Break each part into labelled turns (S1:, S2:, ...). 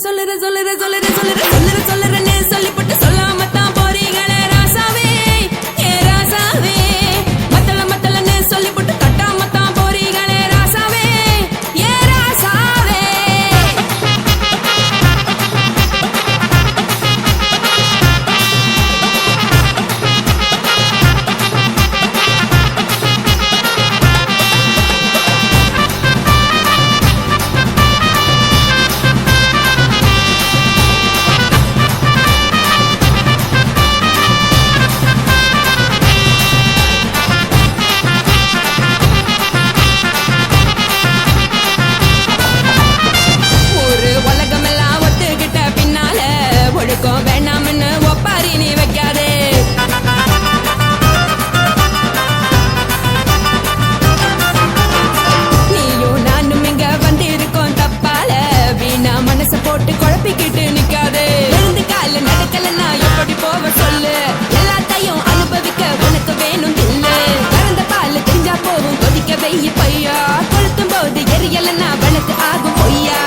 S1: சொல்லுறேன்னு சொல்லிப்பட்டு சொல்லாமத்தான் போறீங்களே ராசாவே ஏ ராசாவே மத்தலன்னு சொல்லிப்பட்டு தட்டாமத்தான் போறீங்களே ராசாவே ஏ ராசாவே வேணாம்னு ஒப்பாரி நீ வைக்காதே நீயும் நானும் இங்க வந்து இருக்கோம் தப்பால வீணா மனச போட்டு குழப்பிக்கிட்டு நிக்காதே எழுந்து கால நடக்கலன்னா எப்படி போவ சொல்லு எல்லாத்தையும் அனுபவிக்க உனக்கு வேணும் இல்லு கறந்த பால் தெரிஞ்சா போகும் கொதிக்க வெய்ய பையா கொளுத்தும் போது எரியலன்னா வழக்கு ஆகும் பொய்யா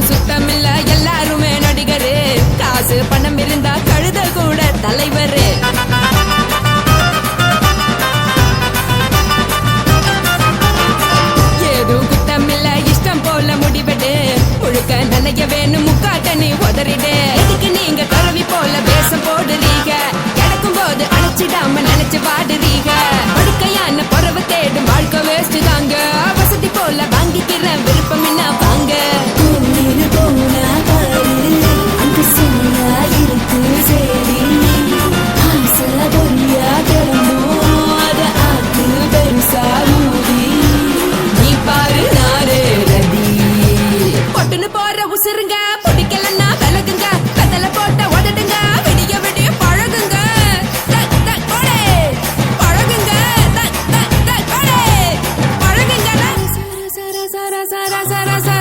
S1: சுத்தமில்ல எல்லாருமே நடிகரு காசு பணம் இருந்தா கழுத கூட தலைவரு ஏதோ குத்தமில்ல இஷ்டம் போல முடிவெடு முழுக்க நனைய வேணும் முக்காட்ட நீ உதறிடு எதுக்கு நீங்க கருவி போல பேச போடுறீங்க கிடக்கும் போது அணைச்சிடாம நினைச்சு வாடுறீங்க படுக்கையான பறவை தேடும் வாழ்க்கை வேஸ்ட் தாங்க வசதி போல வாங்கிக்கிற விருப்பம் என்ன வாங்க நீ பாரு நாரு ரதி பொட்டுன்னு போற உசுருங்க பிடிக்கலன்னா விலகுங்க கதல போட்ட உதடுங்க விடிய விடிய பழகுங்க பழகுங்க பழகுங்க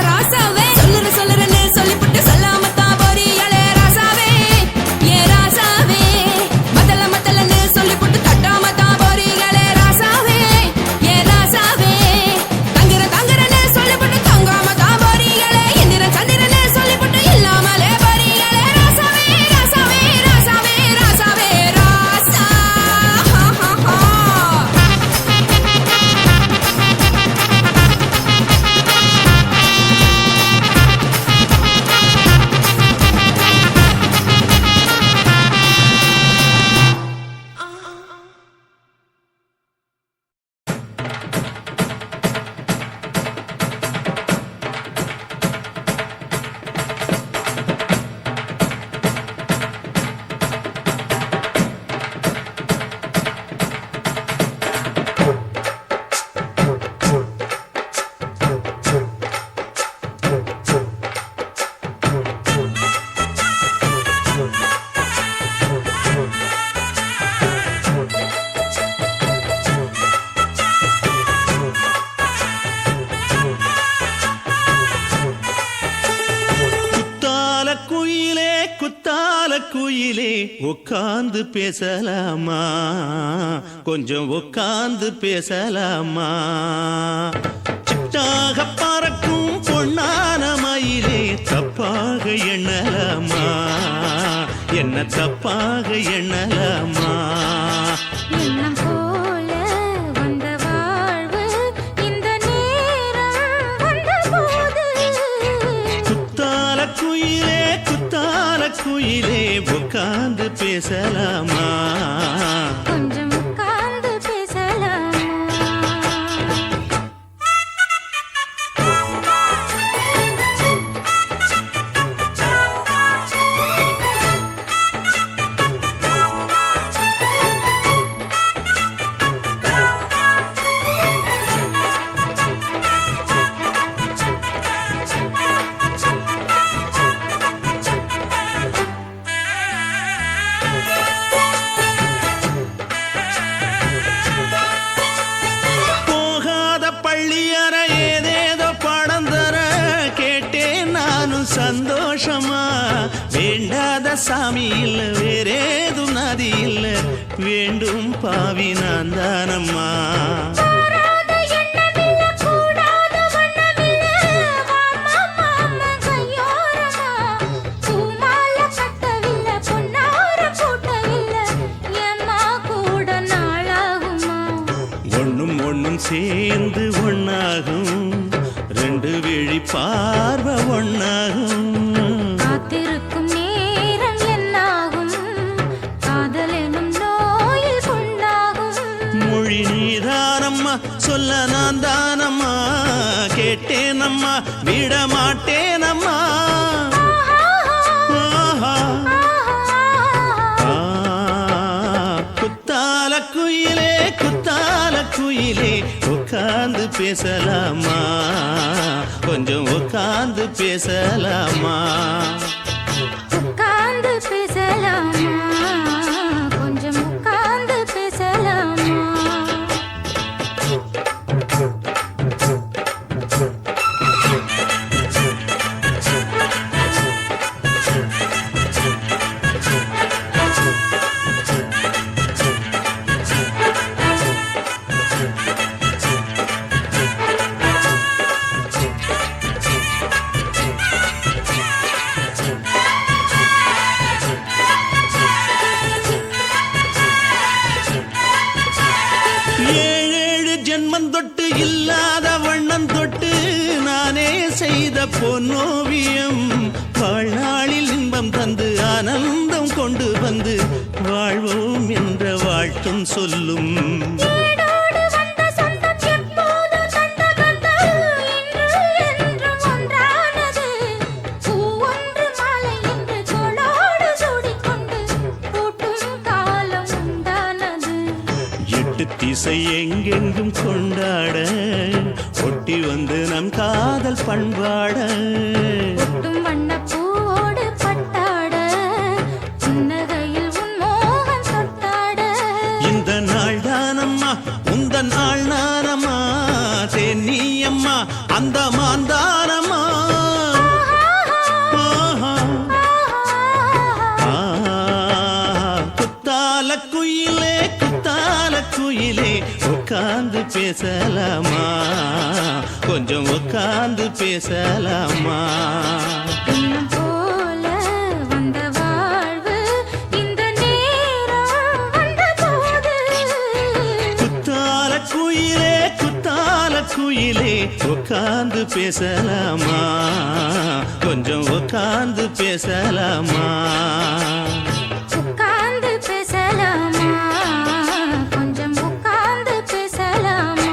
S1: ராசாவே சொல்லுறேன்னு சொல்லிவிட்டு சொல்லாமத்தான் போறீங்களே ராசாவே ஏ ராசாவே மத்தலன்னு சொல்லிவிட்டு தட்டாமத்தான் போறீங்களே ராசாவே ஏ ராசாவே தங்குறேன்னு சொல்லிவிட்டு தங்காமத்தான் போறீங்களே சந்திரன்னு சொல்லிவிட்டு இல்லாமலே போறீங்களே ராசாவே ராசாவே ராசாவே ராசாவே ராசா
S2: குயிலே உட்கார்ந்து பேசலாமா கொஞ்சம் உட்கார்ந்து பேசலாமா சிட்டாக பறக்கும் பொன்னான மயிலே தப்பாக எண்ணலாமா என்ன தப்பாக எண்ணலாமா
S3: எண்ணம் போல வந்த வாழ்வு இந்த நேரம் வந்த
S2: குயிலே உட்கார்ந்து பேசலாமா
S3: கொஞ்சம் உட்கார்ந்து பேசலாமா
S2: போகாத பள்ளியற ஏதேதோ படம் தர கேட்டேன் நானும் சந்தோஷமா வேண்டாத சாமி இல்ல வேறேதும் நதி இல்ல வேண்டும் பாவி நான் தானம்மா
S3: கூடாத எண்ணமில்ல கூடாத வண்ணமில்ல வாமா மாமா கையோரமா பூமால கட்டவில்ல பொன்னார கூட்டவில்ல ஏம்மா கூட நாளாகுமா
S2: ஒண்ணும் சேர்ந்து ஒண்ணாகும் ரெண்டு விழி பார்வை ஒண்ணாகும்
S3: காத்திருக்கும் நேரம் என்னாகும் காதல் எனும் நோயில் கொண்டாகும்
S2: மொழி நீதானம்மா சொல்ல நான் தானம்மா கேட்டேனம்மா விட மாட்டேனம்மா ஆஹா. ஆ, குத்தால குயிலே உட்கார்ந்து பேசலாமா கொஞ்சம் உட்கார்ந்து பேசலாமா
S3: உட்கார்ந்து பேசலாமா கொஞ்சம் உட்கார்ந்து பேசலாமா
S2: ஏழேழு ஜென்மம் தொட்டு இல்லாத வண்ணம் தொட்டு நானே செய்த பொன்னோவியம் வாழ்நாளில் இன்பம் தந்து ஆனந்தம் கொண்டு வந்து வாழ்வோம் என்ற வாழ்த்தும் சொல்லும்
S3: ஏடோடு வந்த சொந்தம் எப்போதும் தந்த பந்தம் இன்று என்றும் ஒன்றானது பூ ஒன்று மாலை என்று தோளோடு சூடிக்கொண்டு பூட்டும் காலம் உண்டானது
S2: எட்டு திசை எங்கெங்கும் கொண்டாட ஒட்டி வந்து நம் காதல் பண்பாட
S3: ஒட்டும் வண்ணப் பூவோடு பட்டாட புன்னகையில் உன் மோகம் தொட்டாட
S2: இந்த நாள் தானம்மா உந்த நாள் நானம்மா தென்னியம்மா அந்த மாந்தானம்மா ஆஹா. ஆ, குத்தால குயிலே உட்கார்ந்து பேசலாமா கொஞ்சம் உட்கார்ந்து பேசலாமா
S3: இன்னும் போல வந்த வாழ்வு இந்த நேரம் வந்தபோது
S2: குத்தால குயிலே உட்கார்ந்து பேசலாமா கொஞ்சம் உட்கார்ந்து பேசலாமா
S3: உட்கார்ந்து பேசலாமா கொஞ்சம் உட்கார்ந்து பேசலாமா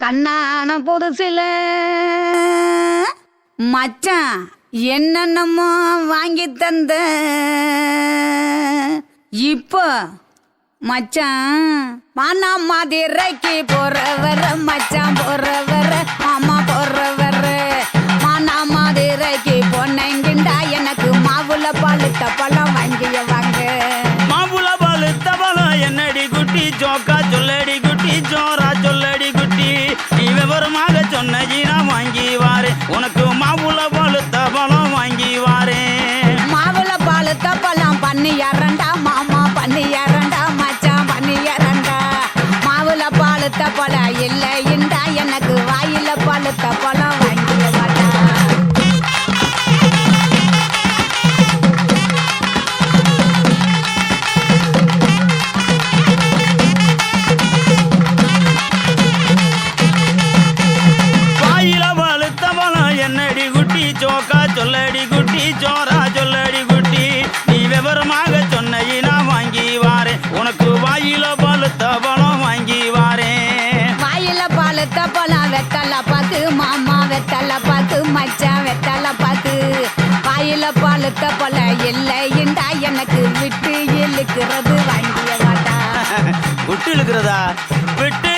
S4: கண்ணான புதுசில மச்சான் என்னென்னமோ வாங்கி தந்த இப்போ மச்சான் மானா மதுரைக்கு போறவர மச்சான் போறவர மாமா போறவர மானா மதுரைக்கு பொன்னங்கிண்டா எனக்கு மாவுல பழுத்த பழம் வாங்கிய வாங்க
S5: மாம்புல பழுத்த பழம் என்னடி குட்டி ஜோக்கா சொல்லடி குட்டி ஜோரா சொல்லடி குட்டி நீ விவரமாக சொன்னீனா வாங்கி வாரேன் உனக்கு மாம்புல பழுத்த பழம் வாங்கி வாரேன்
S4: மாவுல பழுத்த பழம் பண்ணி இரண்டா மாமா பண்ணி இரண்டா மச்சான் பண்ணி இரண்டா மாவுல பழுத்த பழம் இல்லைண்டா எனக்கு வாயில பழுத்த பழம் வாங்கிய வாடா
S5: வாயில பழுத்த பழம் என்னடி குட்டி ஜோக்கா சொல்லடி குட்டி ஜோரா சொல்லடி குட்டி நீ விவரமாக சொன்னீனா வாங்கி வாரேன் உனக்கு வாயில பழுத்த பழம் வாங்கி வாரேன்
S4: வாயில பழுத்த பழம் வெத்தலை பாக்கு மாமா வெத்தலை பாக்கு மச்சான் வெத்தலை பாக்கு வாயில பழுத்த பழம் இல்லைண்டா எனக்கு விட்டு இழுக்கிறது வாங்கிய வாடா
S5: விட்டு இழுக்கிறதா விட்டு